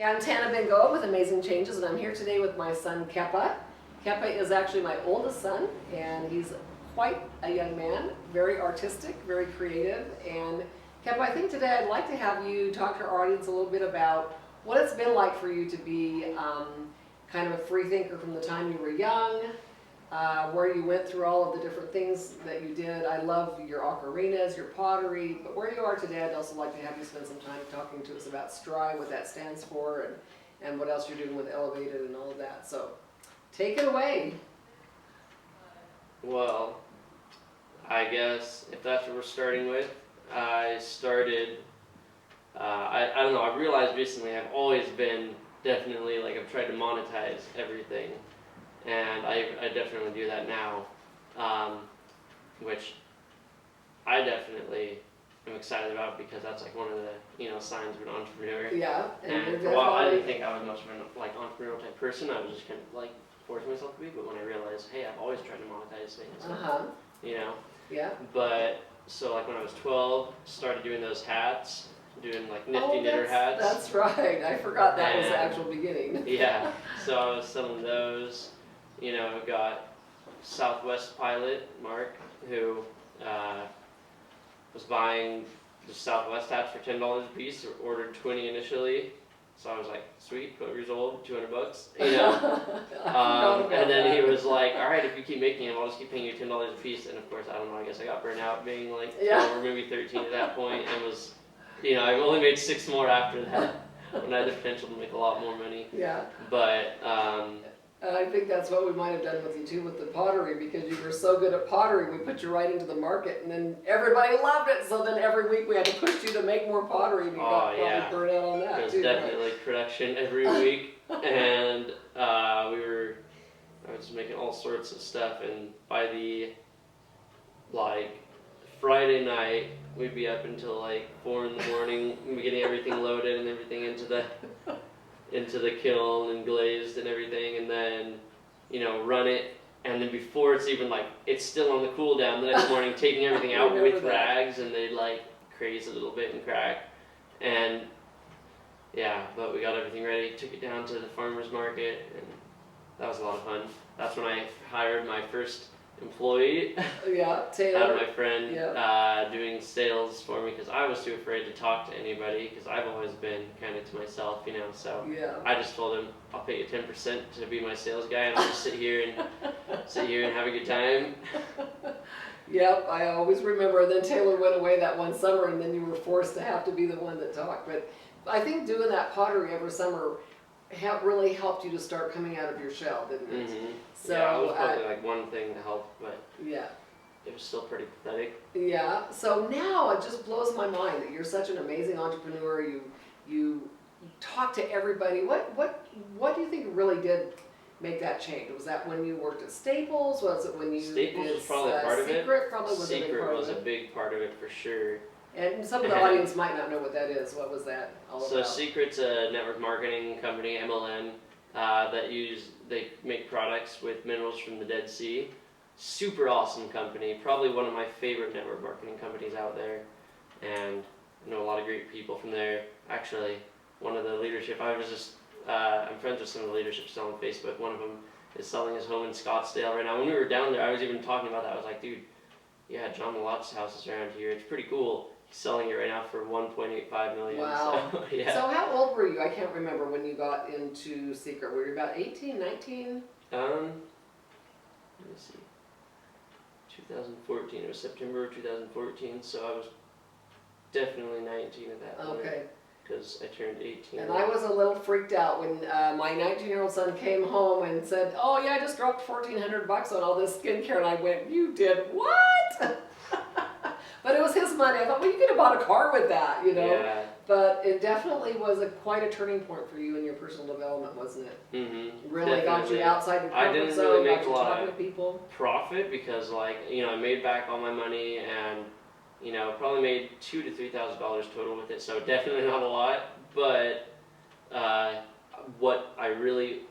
I'm Kepa Bengoa with Amazing Changes, and I'm here today with my son Kepa. Kepa is actually my oldest son, and he's quite a young man, very artistic, very creative. And Kepa, I think today I'd like to have you talk to our audience a little bit about what it's been like for you to be kind of a free thinker from the time you were young, where you went through all of the different things that you did. I love your ocarinas, your pottery, but where you are today, I'd also like to have you spend some time talking to us about Stry, what that stands for, and what else you're doing with Elevated and all of that. So take it away. Well, I guess if that's what we're starting with, I started, I don't know, I've realized recently I've always been definitely, like, I've tried to monetize everything. And I definitely do that now, which I definitely am excited about because that's like one of the signs of an entrepreneur. Yeah. And for a while I didn't think I was much of an entrepreneurial type person. I was just kind of like forcing myself to be. But when I realized, hey, I've always tried to monetize things. Yeah. But so like when I was 12, started doing those hats, doing like nifty knitter hats. That's right. I forgot that was the actual beginning. Yeah. So I was selling those. Got Southwest pilot, Mark, who was buying the Southwest hats for $10 a piece, ordered 20 initially. So I was like, sweet, 12 years old, $200, and then he was like, all right, if you keep making them, I'll just keep paying you $10 a piece. And of course, I don't know, I guess I got burnt out being like 12 or maybe 13 at that point, and was, I've only made 6 more after that, when I had the potential to make a lot more money. Yeah. But, and I think that's what we might have done with you too with the pottery, because you were so good at pottery, we put you right into the market, and then everybody loved it. So then every week we had to push you to make more pottery, and you got probably burnt out on that too. It was too. definitely like production every week, and I was making all sorts of stuff, and by the Friday night we'd be up until like 4 in the morning, we'd be getting everything loaded and everything into the kiln and glazed and everything, and then run it, and then before it's even it's still on the cool down the next morning, taking everything out with rags, and they'd craze a little bit and crack, and but we got everything ready, took it down to the farmer's market, and that was a lot of fun. That's when I hired my first employee. Taylor. Had my friend doing sales for me because I was too afraid to talk to anybody because I've always been kind of to myself, so I just told him, I'll pay you 10% to be my sales guy, and I'll just sit here and have a good time. Yep, I always remember. Then Taylor went away that one summer, and then you were forced to have to be the one that talked. But I think doing that pottery every summer really helped you to start coming out of your shell, didn't it? Mm-hmm. So it was probably one thing to help, but it was still pretty pathetic. Yeah. So now it just blows my mind that you're such an amazing entrepreneur. You talk to everybody. What do you think really did make that change? Was that when you worked at Staples? Was it when you Staples did was probably part of it. Secret? Probably was Secret was a big part of it for sure. And some of the audience might not know what that is. What was that all about? So Secret's a network marketing company, MLM, they make products with minerals from the Dead Sea. Super awesome company. Probably one of my favorite network marketing companies out there. And I know a lot of great people from there. Actually, one of the leadership, I'm friends with some of the leadership still on Facebook. One of them is selling his home in Scottsdale right now. When we were down there, I was even talking about that. I was like, dude, John Malot's house is around here. It's pretty cool. He's selling it right now for $1.85 million. Wow. So, So how old were you? I can't remember when you got into Secret. Were you about 18, 19? Let me see. 2014. It was September 2014. So I was definitely 19 at that point. Okay. Because I turned 18. And I was a little freaked out when my 19-year-old son came home and said, "Oh yeah, I just dropped $1,400 on all this skincare," and I went, "You did what?" But it was his money. I thought, well, you could have bought a car with that, Yeah. But it definitely was quite a turning point for you in your personal development, wasn't it? Mm-hmm. Really got you outside your comfort zone, got you talking to people. Profit because, I made back all my money and, probably made $2,000 to $3,000 total with it. So definitely not a lot. But what I would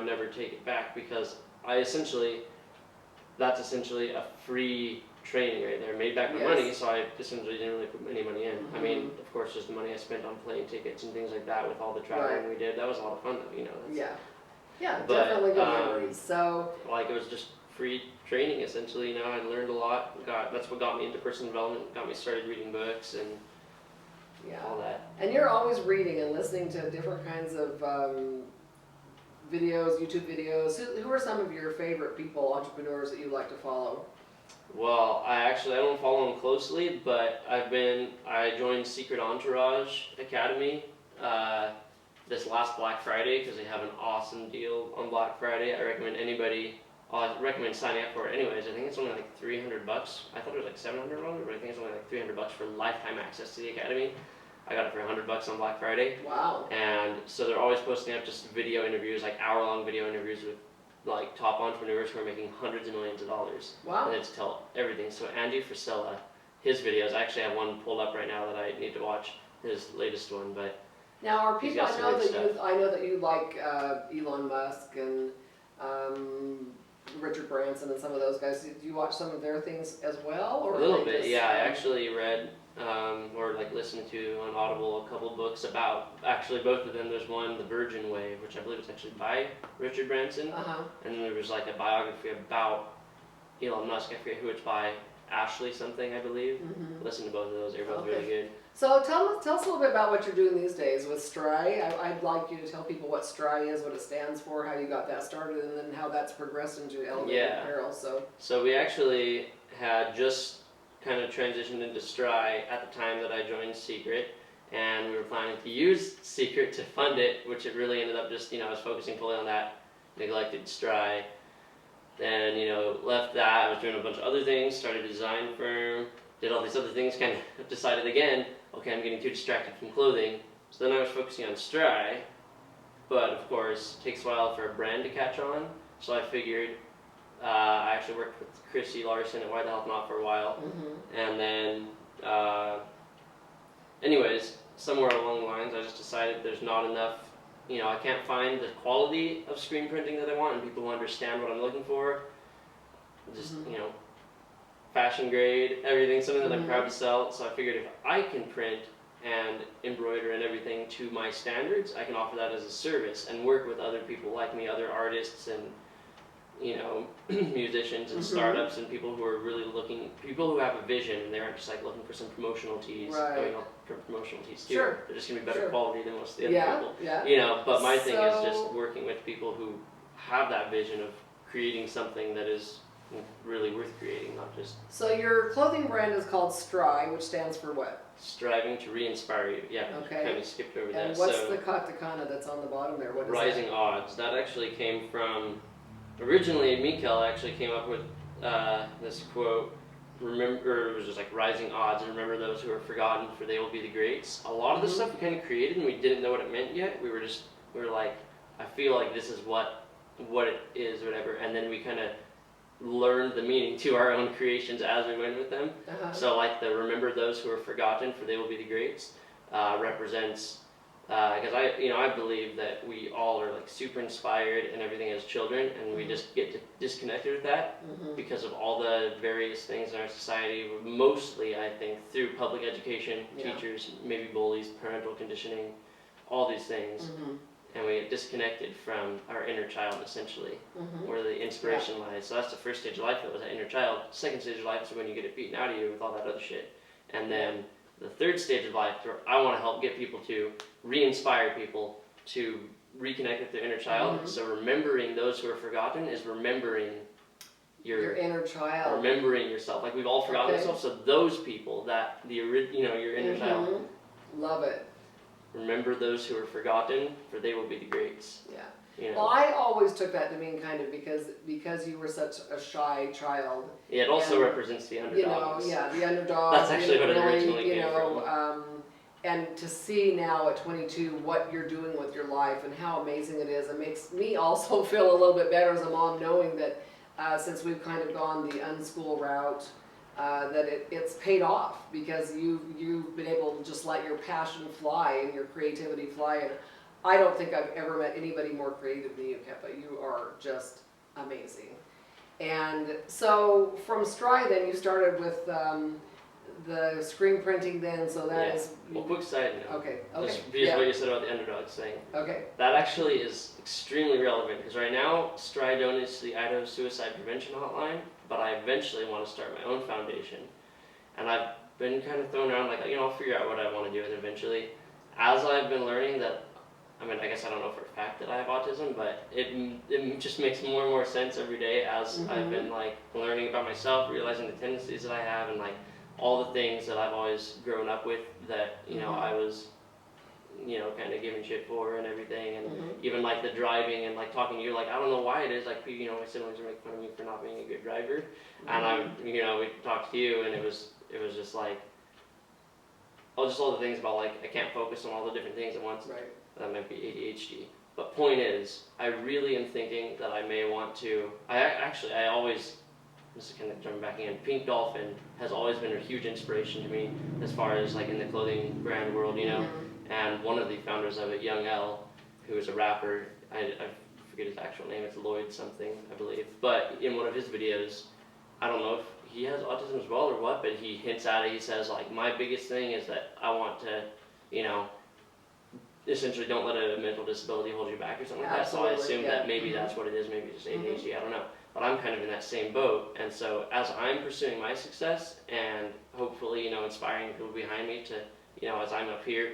never take it back because that's essentially a free training right there. Made back my Yes. money, so I essentially didn't really put any money in. I mean, of course, just the money I spent on plane tickets and things like that with all the traveling we did. That was a lot of fun, though. You know. Yeah, But, definitely good memories. So like, it was just free training essentially. You know, I learned a lot. That's what got me into personal development. Got me started reading books and all that. And you're always reading and listening to different kinds of videos, YouTube videos. Who are some of your favorite people, entrepreneurs that you like to follow? Well, I don't follow them closely, but I joined Secret Entourage Academy this last Black Friday because they have an awesome deal on Black Friday. I recommend signing up for it anyways. I think it's only like $300. I thought it was like $700, but I think it's only like $300 for lifetime access to the academy. I got it for $100 on Black Friday. Wow. And so they're always posting up just video interviews, like hour-long video interviews with like top entrepreneurs who are making hundreds of millions of dollars. Wow. And it's tell everything. So Andy Frisella, his videos, I actually have one pulled up right now that I need to watch, his latest one. But now, are he's people? got I some know good that stuff. I know that you like Elon Musk and Richard Branson and some of those guys. Do you watch some of their things as well, or A little bit, yeah. I actually read or like listened to on Audible a couple books about actually both of them. There's one, The Virgin Way, which I believe is actually by Richard Branson, and then there was like a biography about Elon Musk. I forget who it's by. Ashley something, I believe. Listen to both of those. They're both really good. So tell us a little bit about what you're doing these days with Stry. I'd like you to tell people what Stry is, what it stands for, how you got that started, and then how that's progressed into Elevated Apparel. So we actually had just kind of transitioned into Stry at the time that I joined Secret, and we were planning to use Secret to fund it, which it really ended up just, I was focusing fully on that, neglected Stry. Then, left that. I was doing a bunch of other things, started a design firm, did all these other things, kind of decided again, okay, I'm getting too distracted from clothing. So then I was focusing on Stry, but of course, it takes a while for a brand to catch on. So I figured, I actually worked with Chrissy Larson at Why the Health Not for a while. And then, anyways, somewhere along the lines, I just decided there's not enough, I can't find the quality of screen printing that I want and people who understand what I'm looking for. Just, fashion grade, everything, something that I'm proud to sell. So I figured if I can print and embroider and everything to my standards, I can offer that as a service and work with other people like me, other artists and, musicians and startups and people who are really people who have a vision and they aren't just like looking for some promotional tees. Promotional tees too. Sure. They're just going to be better quality than most of the other people. But my thing is just working with people who have that vision of creating something that is really worth creating, not just... So your clothing brand is called Stry, which stands for what? Striving to re-inspire you. Yeah, okay. Kind of skipped over that. And what's the katakana that's on the bottom there? What is Rising that? Odds. That actually came from... Originally, Mikkel actually came up with this quote, it was just like, rising odds, and remember those who are forgotten, for they will be the greats. A lot of the stuff we kind of created and we didn't know what it meant yet. We were like, I feel like this is what it is, whatever, and then we kind of learned the meaning to our own creations as we went with them. So like the remember those who are forgotten, for they will be the greats, represents, because I believe that we all are like super inspired and everything as children, and we just get disconnected with that because of all the various things in our society, mostly I think through public education, teachers, maybe bullies, parental conditioning, all these things. And we get disconnected from our inner child, essentially, where the inspiration lies. So that's the first stage of life, that was that inner child. Second stage of life is when you get it beaten out of you with all that other shit. And then the third stage of life, where I want to help get people to re-inspire people to reconnect with their inner child. So remembering those who are forgotten is remembering your inner child. Remembering yourself. Like we've all forgotten ourselves, so those people, your inner child. Love it. Remember those who are forgotten, for they will be the greats. Well, I always took that to mean kind of because you were such a shy child. Yeah, it also represents the underdogs. The underdog. That's actually what it originally came from. And to see now at 22 what you're doing with your life and how amazing it is, it makes me also feel a little bit better as a mom, knowing that since we've kind of gone the unschool route, that it's paid off because you've been able to just let your passion fly and your creativity fly. And I don't think I've ever met anybody more creative than you, Kepa. You are just amazing. And so from Stry, then you started with the screen printing. Then, so that is. Well, quick side note. Okay. Just Okay. because what you said about the underdogs thing. Okay. That actually is extremely relevant because right now Stry donates to the Idaho Suicide Prevention Hotline, but I eventually want to start my own foundation, and I've been kind of thrown around like, I'll figure out what I want to do with it eventually. As I've been learning that, I guess I don't know for a fact that I have autism, but it just makes more and more sense every day as I've been like learning about myself, realizing the tendencies that I have, and like all the things that I've always grown up with that I was kind of giving shit for and everything, and even like the driving and like talking to you, like I don't know why it is, like my siblings are making fun of me for not being a good driver, and we talked to you, and it was just like, all the things about like I can't focus on all the different things at once. Right. That might be ADHD. But point is, I really am thinking that I may want to. I always. This is kind of jumping back in. Pink Dolphin has always been a huge inspiration to me as far as like in the clothing brand world, And one of the founders of it, Young L, who is a rapper, I forget his actual name. It's Lloyd something, I believe. But in one of his videos, I don't know if he has autism as well or what, but he hints at it. He says like, my biggest thing is that I want to, essentially don't let a mental disability hold you back or something like that. So I assume that maybe that's what it is. Maybe just ADHD. I don't know. But I'm kind of in that same boat, and so as I'm pursuing my success and hopefully, inspiring people behind me to, as I'm up here,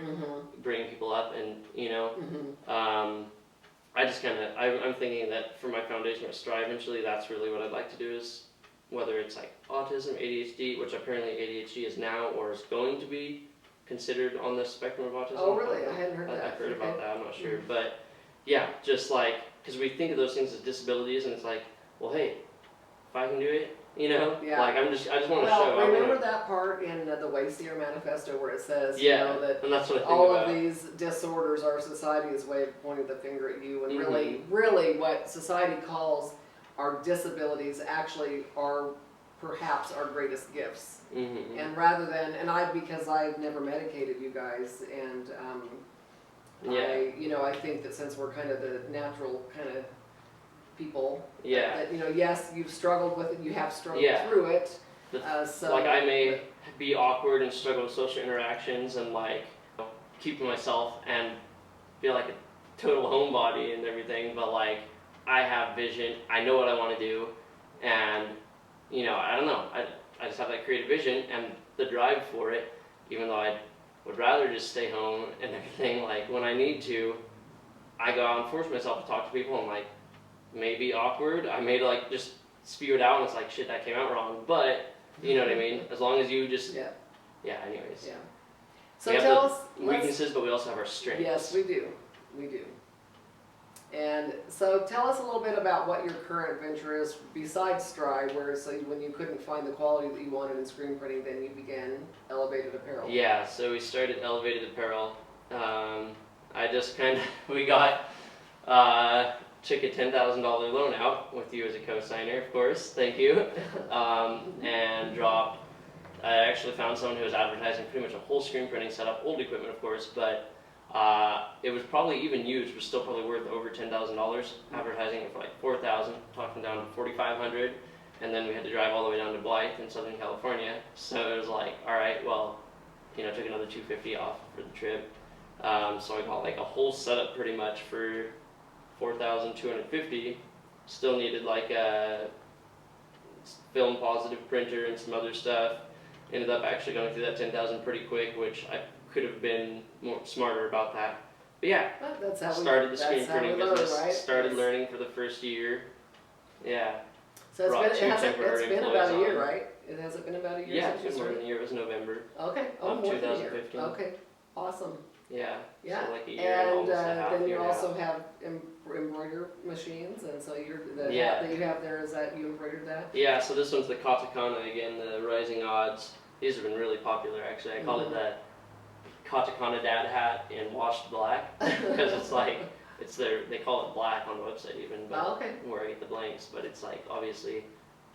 bringing people up, and I just I'm thinking that for my foundation at Stry, eventually that's really what I'd like to do is, whether it's like autism, ADHD, which apparently ADHD is now or is going to be considered on the spectrum of autism. Oh, really? I hadn't heard that. I've heard about that. I'm not sure, but yeah, just like because we think of those things as disabilities, and it's like, well, hey, if I can do it, like I just want to show. Well, remember that part in the Wayseer Manifesto where it says, that and that's what I think all about. of these disorders, our society's way of pointing the finger at you, and really what society calls our disabilities actually are perhaps our greatest gifts. And rather than, because I've never medicated you guys, and I think that since we're kind of the natural kind of people, that yes, you've struggled with it, you have struggled through it. So like I may be awkward and struggle with social interactions and like keeping myself and feel like a total homebody and everything, but like I have vision, I know what I want to do, and I don't know, I just have that creative vision and the drive for it, even though I would rather just stay home and everything. Like when I need to, I go out and force myself to talk to people, and like maybe awkward, I may like just spew it out and it's like, shit, that came out wrong, but you know what I mean, as long as you just anyways. So we tell have us the weaknesses, but we also have our strengths. Yes, we do. And so tell us a little bit about what your current venture is besides Stry, where when you couldn't find the quality that you wanted in screen printing, then you began Elevated Apparel. Yeah, so we started Elevated Apparel. I just we got, took a $10,000 loan out with you as a co-signer, of course, thank you, and dropped. I actually found someone who was advertising pretty much a whole screen printing setup, old equipment of course, but it was probably even used, was still probably worth over $10,000, advertising it for like $4,000, talking down to $4,500, and then we had to drive all the way down to Blythe in Southern California, so it was like, alright, well, took another $250 off for the trip, so I got like a whole setup pretty much for $4,250, still needed like a film positive printer and some other stuff, ended up actually going through that $10,000 pretty quick, which I could have been more smarter about that. But yeah, that's how started the screen printing business, right? started learning for the first year. Yeah. So it's been about a year, right? It hasn't been about a year since you it's been more started? than a year. It was November Okay. of More than a year. 2015. Okay. Awesome. Yeah. Yeah. So like a year and And almost a half then you year also now. have embroider machines, and so the hat that you have there, is that you embroidered that? Yeah, so this one's the Katakana again, the Rising Odds. These have been really popular actually. I call it the Katakana dad hat in washed black, because it's like, they call it black on the website even, but where I get the blanks, but it's like obviously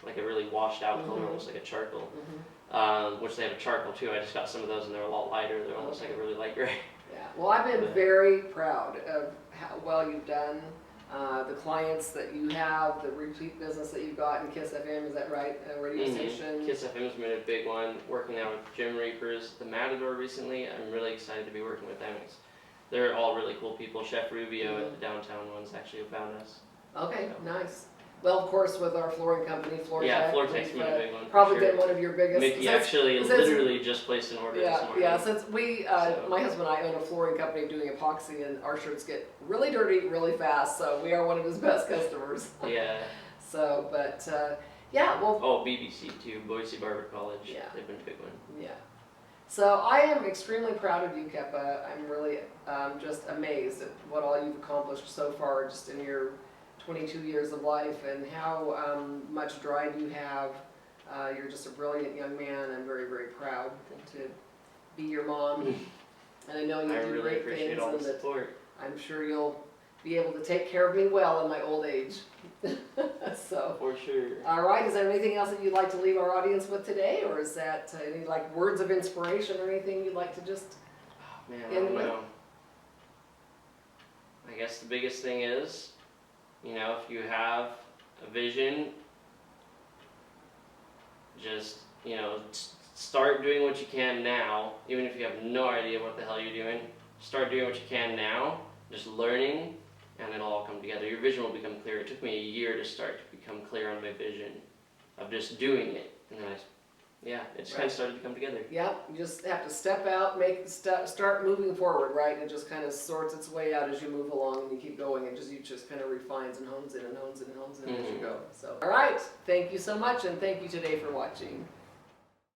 like a really washed out color, almost like a charcoal, which they have a charcoal too. I just got some of those and they're a lot lighter, they're almost like a really light gray. Yeah, well, I've been very proud of how well you've done the clients that you have, the repeat business that you've got in Kiss FM, is that right? Radio station. Kiss FM's been a big one. Working out with Jim Reapers, the Matador recently. I'm really excited to be working with them. They're all really cool people. Chef Rubio at the downtown ones actually found us. Okay, So. nice. Well, of course, with our flooring company, Floortech's been a big one. Probably for sure. been one of your biggest. Mickey actually literally just placed an order this morning. Yeah, since we, my husband and I own a flooring company doing epoxy, and our shirts get really dirty really fast, so we are one of his best customers. Yeah. So, but, yeah, well. Oh, BBC too, Boise Barber College. Yeah. They've been a big one. Yeah. So I am extremely proud of you, Kepa. I'm really just amazed at what all you've accomplished so far just in your 22 years of life, and how much drive you have. You're just a brilliant young man. I'm very, very proud to be your mom. And I know you do really great appreciate things, all and the that support. I'm sure you'll be able to take care of me well in my old age. So, For sure. all right, is there anything else that you'd like to leave our audience with today, or is that any like words of inspiration or anything you'd like to just Oh, man, I don't know. I guess the biggest thing is, you know, if you have a vision, just, you know, start doing what you can now, even if you have no idea what the hell you're doing. Start doing what you can now, just learning, and it'll all come together. Your vision will become clear. It took me a year to start to become clear on my vision of just doing it, and then it just kind of started to come together. Yep, you just have to step out, make the step, start moving forward, right? And it just kind of sorts its way out as you move along and you keep going. You just kind of refines and hones in and hones in and hones in as you go. So, all right, thank you so much, and thank you today for watching.